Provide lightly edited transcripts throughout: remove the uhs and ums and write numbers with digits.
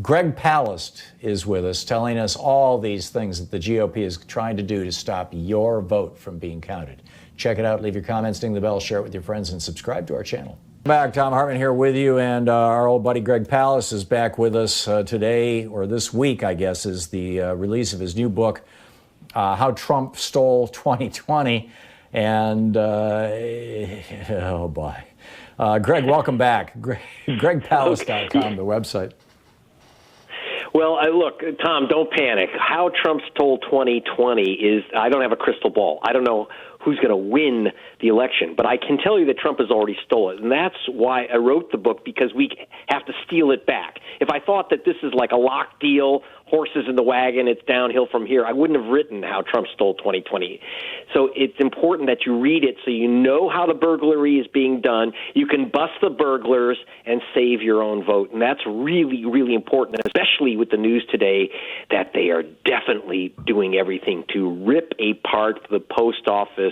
Greg Palast is with us, telling us all these things that the GOP is trying to do to stop your vote from being counted. Check it out. Leave your comments, ding the bell, share it with your friends, and subscribe to our channel. Back, Thom Hartmann here with you, and our old buddy Greg Palast is back with us today, or this week, I guess, is the release of his new book, How Trump Stole 2020. And, oh boy. Greg, welcome back. GregPalast.com, the website. Well, look, Tom, don't panic. How Trump stole 2020 is, I don't have a crystal ball. I don't know who's going to win the election, but I can tell you that Trump has already stolen it. And that's why I wrote the book, because we have to steal it back. If I thought that this is like a locked deal, horses in the wagon, it's downhill from here, I wouldn't have written How Trump Stole 2020. So it's important that you read it so you know how the burglary is being done. You can bust the burglars and save your own vote. And that's really, really important, especially with the news today that they are definitely doing everything to rip apart the post office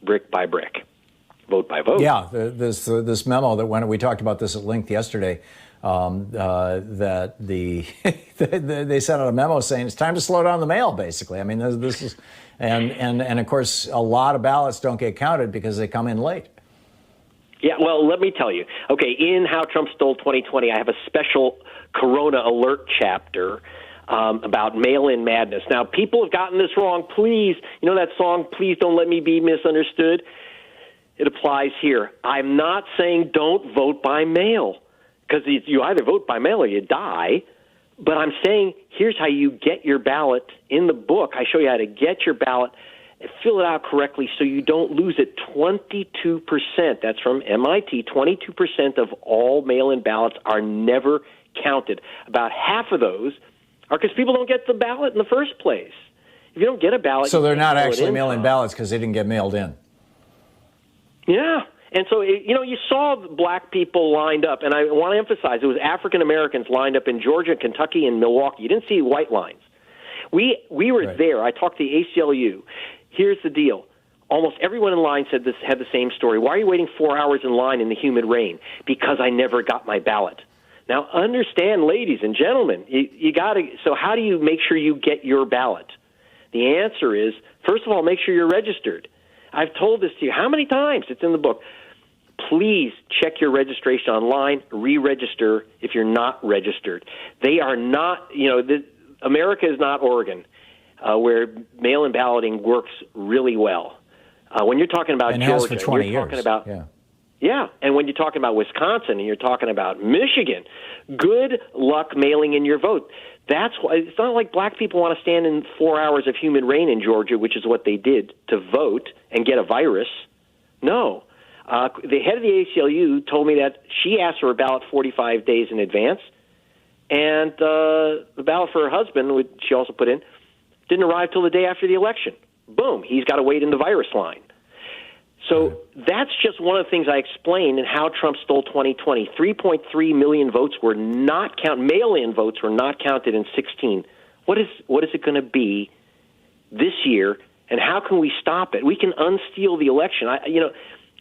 brick by brick, vote by vote. Yeah, this memo that we talked about this at length yesterday, that they sent out a memo saying it's time to slow down the mail, basically. I mean, this is, and of course, a lot of ballots don't get counted because they come in late. Yeah, well, let me tell you. Okay, in How Trump Stole 2020, I have a special Corona alert chapter about mail-in madness. Now, people have gotten this wrong. Please, you know that song, Please Don't Let Me Be Misunderstood? It applies here. I'm not saying don't vote by mail, because you either vote by mail or you die. But I'm saying here's how you get your ballot. In the book, I show you how to get your ballot and fill it out correctly so you don't lose it. 22%, that's from MIT, 22% of all mail-in ballots are never counted. About half of those are because people don't get the ballot in the first place. If you don't get a ballot... So they're not actually mail-in ballots because they didn't get mailed in. Yeah. And so, you saw black people lined up, and I want to emphasize it was African Americans lined up in Georgia, Kentucky, and Milwaukee. You didn't see white lines. We were right there. I talked to the ACLU. Here's the deal. Almost everyone in line had the same story. Why are you waiting 4 hours in line in the humid rain? Because I never got my ballot. Now, understand, ladies and gentlemen, you got to. So how do you make sure you get your ballot? The answer is, first of all, make sure you're registered. I've told this to you how many times? It's in the book. Please check your registration online, re-register if you're not registered. They are not, America is not Oregon, where mail-in balloting works really well. When you're talking about and Georgia, has for 20 you're talking years. about, yeah, and when you're talking about Wisconsin and you're talking about Michigan, good luck mailing in your vote. That's why it's not like black people want to stand in 4 hours of humid rain in Georgia, which is what they did to vote and get a virus. No. The head of the ACLU told me that she asked for a ballot 45 days in advance, and the ballot for her husband, which she also put in, didn't arrive till the day after the election. Boom, he's got to wait in the virus line. So that's just one of the things I explained in How Trump Stole 2020. 3.3 million votes were not counted. Mail-in votes were not counted in 16. What is it going to be this year, and how can we stop it? We can unsteal the election.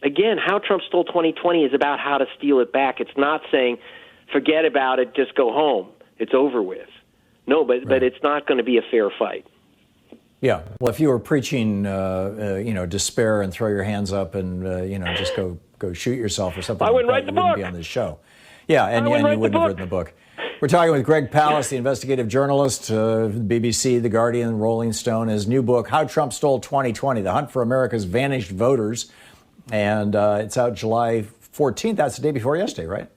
Again, How Trump Stole 2020 is about how to steal it back. It's not saying, forget about it, just go home. It's over with. No, but it's not going to be a fair fight. Yeah. Well, if you were preaching, despair and throw your hands up and, just go shoot yourself or something, I wouldn't like write that, the you wouldn't book. be on this show. Yeah, and you wouldn't have written the book. We're talking with Greg Palast, the investigative journalist, BBC, The Guardian, Rolling Stone. His new book, How Trump Stole 2020, The Hunt for America's Vanished Voters. And it's out July 14th. That's the day before yesterday, right?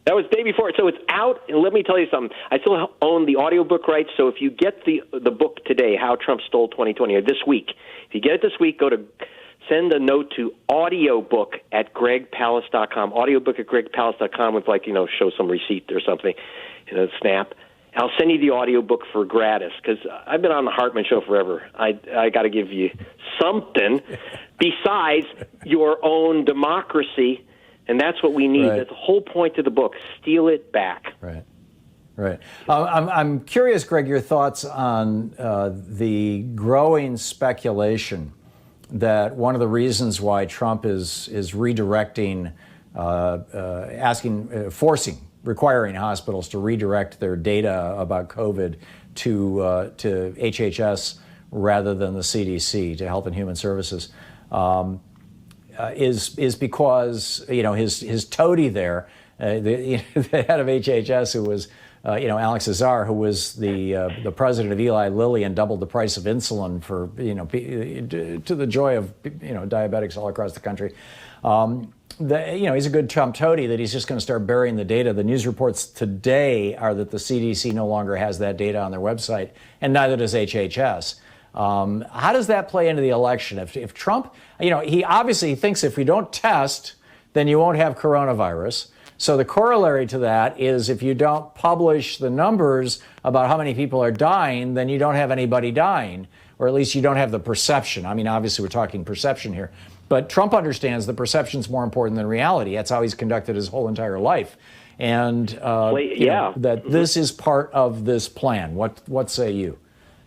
That was the day before. So it's out. And let me tell you something. I still own the audiobook rights. So if you get the book today, How Trump Stole 2020, or this week, if you get it this week, send a note to audiobook at gregpalast.com. Audiobook at gregpalast.com with show some receipt or something, snap. I'll send you the audiobook for gratis because I've been on the Hartmann Show forever. I got to give you something besides your own democracy, and that's what we need. Right. That's the whole point of the book. Steal it back. Right. I'm curious, Greg, your thoughts on the growing speculation that one of the reasons why Trump is redirecting, forcing requiring hospitals to redirect their data about COVID to HHS rather than the CDC, to Health and Human Services, is because his toady there, the head of HHS, who was Alex Azar, who was the president of Eli Lilly and doubled the price of insulin for to the joy of diabetics all across the country. He's a good Trump toady that he's just going to start burying the data. The news reports today are that the CDC no longer has that data on their website, and neither does HHS. How does that play into the election? If Trump, he obviously thinks if we don't test, then you won't have coronavirus. So the corollary to that is if you don't publish the numbers about how many people are dying, then you don't have anybody dying, or at least you don't have the perception. I mean, obviously we're talking perception here. But Trump understands that perception's more important than reality. That's how he's conducted his whole entire life. And that this is part of this plan. What say you,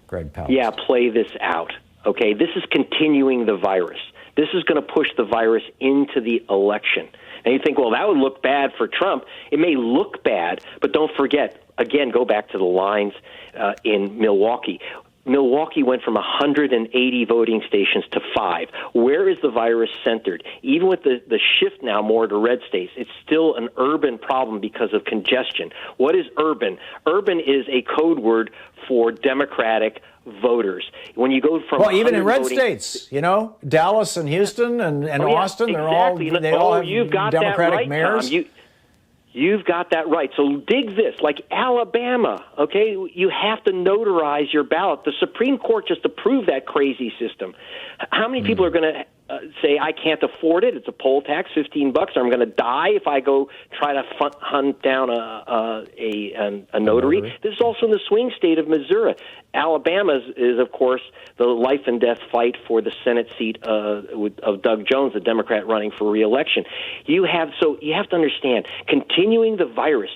Greg Palast? Yeah, play this out. Okay, this is continuing the virus. This is going to push the virus into the election. And you think, well, that would look bad for Trump. It may look bad, but don't forget, again, go back to the lines in Milwaukee. Milwaukee went from 180 voting stations to 5. Where is the virus centered? Even with the shift now more to red states, it's still an urban problem because of congestion. What is urban? Urban is a code word for Democratic voters. When you go from even in red states, Dallas and Houston and Austin, exactly. they all have you've got Democratic that right, mayors. Tom. You've got that right. So dig this, like Alabama, okay? You have to notarize your ballot. The Supreme Court just approved that crazy system. How many people are going to say, I can't afford it, it's a poll tax, $15, or I'm going to die if I go try to hunt down a notary? This is also in the swing state of Missouri. Alabama is, of course, the life and death fight for the Senate seat of Doug Jones, the Democrat running for re-election. You have to understand, continuing the virus,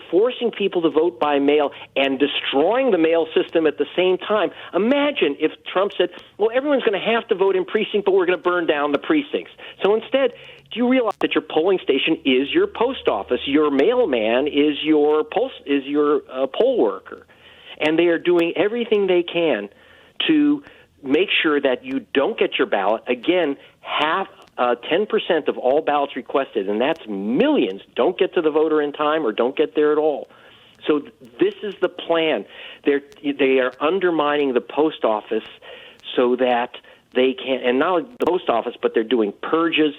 forcing people to vote by mail, and destroying the mail system at the same time. Imagine if Trump said, well, everyone's going to have to vote in precinct, but we're going to burn down the precincts. So instead, do you realize that your polling station is your post office? Your mailman is your poll worker. And they are doing everything they can to make sure that you don't get your ballot. Again, 10% of all ballots requested, and that's millions, don't get to the voter in time or don't get there at all. So this is the plan. They are undermining the post office so that they can, and not only the post office, but they're doing purges.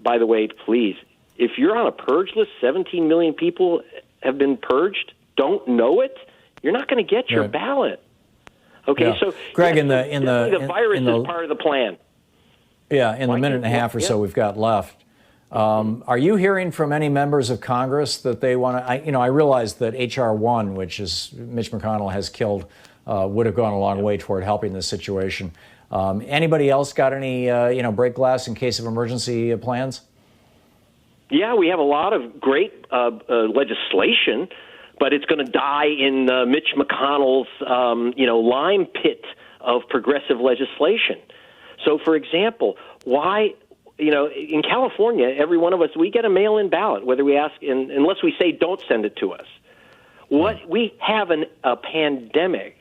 By the way, please, if you're on a purge list, 17 million people have been purged, don't know it, you're not going to get your ballot. Okay, so Greg, the virus is part of the plan. Yeah, in the minute and a half or so we've got left, are you hearing from any members of Congress that they want to? I realize that H.R. 1, which is Mitch McConnell has killed, would have gone a long way toward helping this situation. Anybody else got any, break glass in case of emergency plans? Yeah, we have a lot of great legislation, but it's going to die in Mitch McConnell's, lime pit of progressive legislation. So, for example, why, in California, every one of us, we get a mail-in ballot, whether we ask, unless we say don't send it to us. We have a pandemic.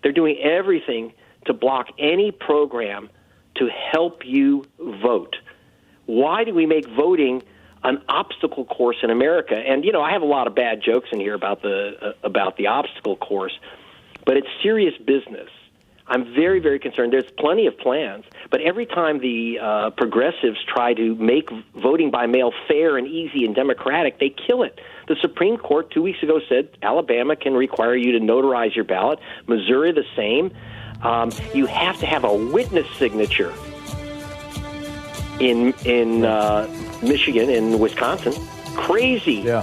They're doing everything to block any program to help you vote. Why do we make voting an obstacle course in America? And, I have a lot of bad jokes in here about the obstacle course, but it's serious business. I'm very, very concerned. There's plenty of plans, but every time the progressives try to make voting by mail fair and easy and democratic, they kill it. The Supreme Court 2 weeks ago said Alabama can require you to notarize your ballot. Missouri, the same. You have to have a witness signature in Michigan, in Wisconsin. Crazy. Yeah.